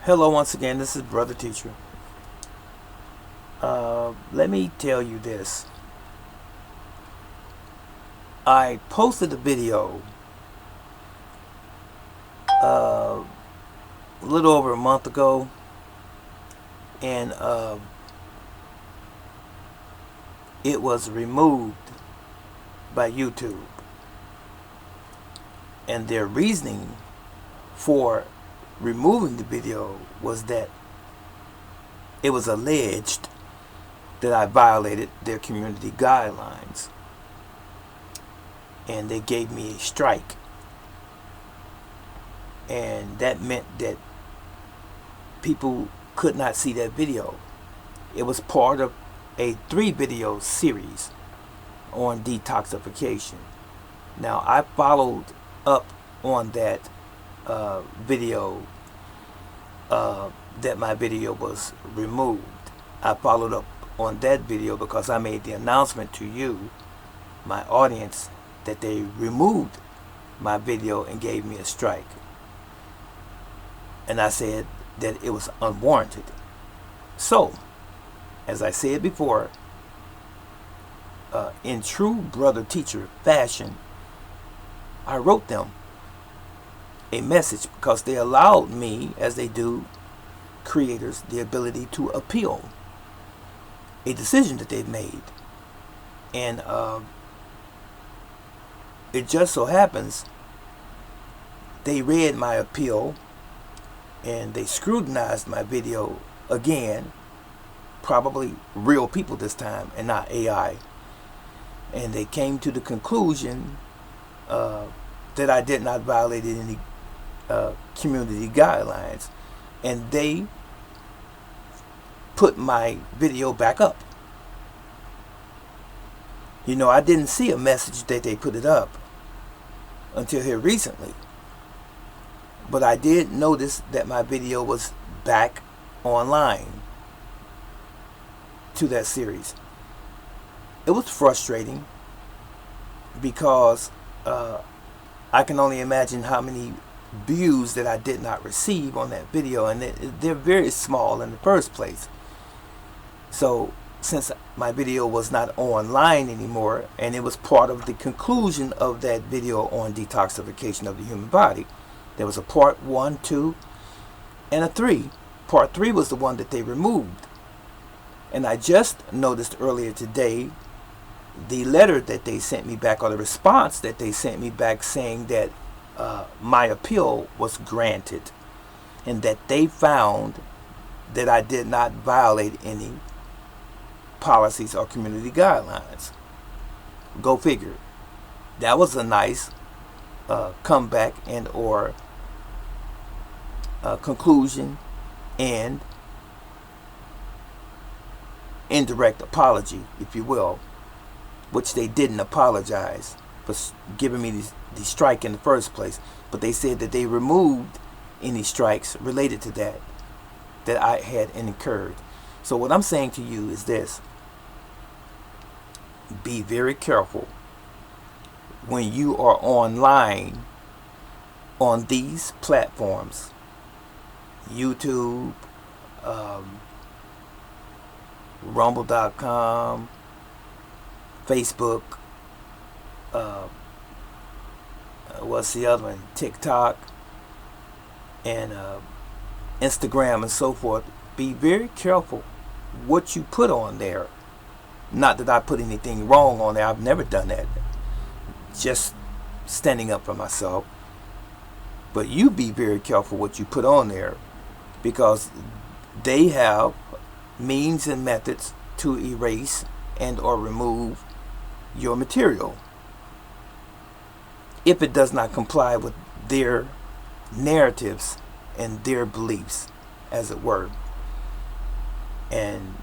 Hello once again, this is Brother Teacher. Let me tell you this. I posted a video a little over a month ago, and it was removed by YouTube. And their reasoning for removing the video was that it was alleged that I violated their community guidelines, and they gave me a strike. And that meant that people could not see that video. It was part of a 3-video series on detoxification. Now, I followed up on that video that my video was removed. I followed up on that video because I made the announcement to you, my audience, that they removed my video and gave me a strike. And I said that it was unwarranted. So, as I said before, in true brother teacher fashion, I wrote them a message because they allowed me, as they do creators, the ability to appeal a decision that they've made. And it just so happens they read my appeal and they scrutinized my video again, probably real people this time and not AI, and they came to the conclusion that I did not violate any community guidelines, and they put my video back up. You know, I didn't see a message that they put it up until here recently, but I did notice that my video was back online to that series. It was frustrating because I can only imagine how many views that I did not receive on that video, and they're very small in the first place. So since my video was not online anymore, and it was part of the conclusion of that video on detoxification of the human body, there was a part 1, 2, and a 3. Part 3 was the one that they removed. And I just noticed earlier today the letter that they sent me back, or the response that they sent me back, saying that my appeal was granted and that they found that I did not violate any policies or community guidelines. Go figure. That was a nice comeback and or conclusion and indirect apology, if you will, which they didn't apologize for giving me the strike in the first place, but they said that they removed any strikes related to that I had incurred. So what I'm saying to you is this: be very careful when you are online on these platforms, YouTube, rumble.com, Facebook, what's the other one, TikTok, and Instagram and so forth. Be very careful what you put on there. Not that I put anything wrong on there, I've never done that, just standing up for myself. But you be very careful what you put on there, because they have means and methods to erase and or remove your material if it does not comply with their narratives and their beliefs, as it were. And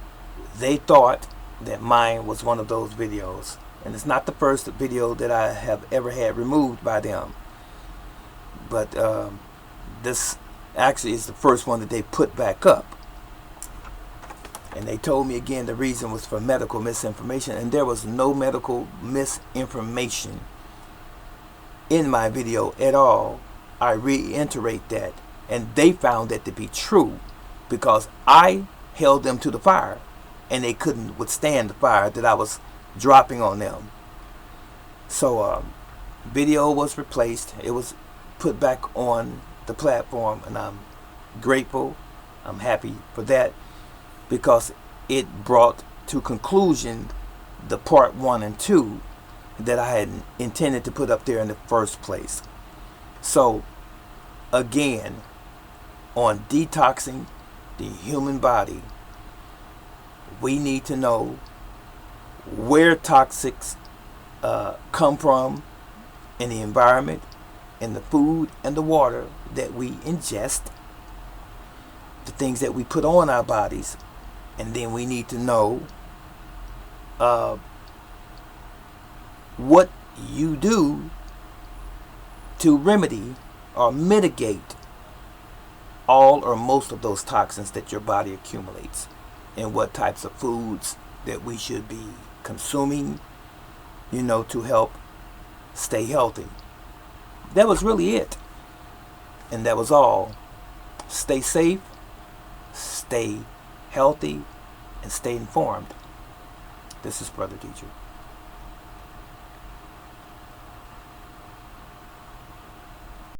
they thought that mine was one of those videos, and it's not the first video that I have ever had removed by them, but this actually is the first one that they put back up. And they told me again the reason was for medical misinformation, and there was no medical misinformation in my video at all. I reiterate that. And they found that to be true because I held them to the fire and they couldn't withstand the fire that I was dropping on them. So video was replaced. It was put back on the platform, and I'm grateful. I'm happy for that because it brought to conclusion the part 1 and 2 that I had intended to put up there in the first place. So again, on detoxing the human body, we need to know where toxics come from in the environment, in the food and the water that we ingest, the things that we put on our bodies, and then we need to know what you do to remedy or mitigate all or most of those toxins that your body accumulates, and what types of foods that we should be consuming, to help stay healthy. That was really it. And that was all. Stay safe, stay healthy, and stay informed. This is Brother Dietrich.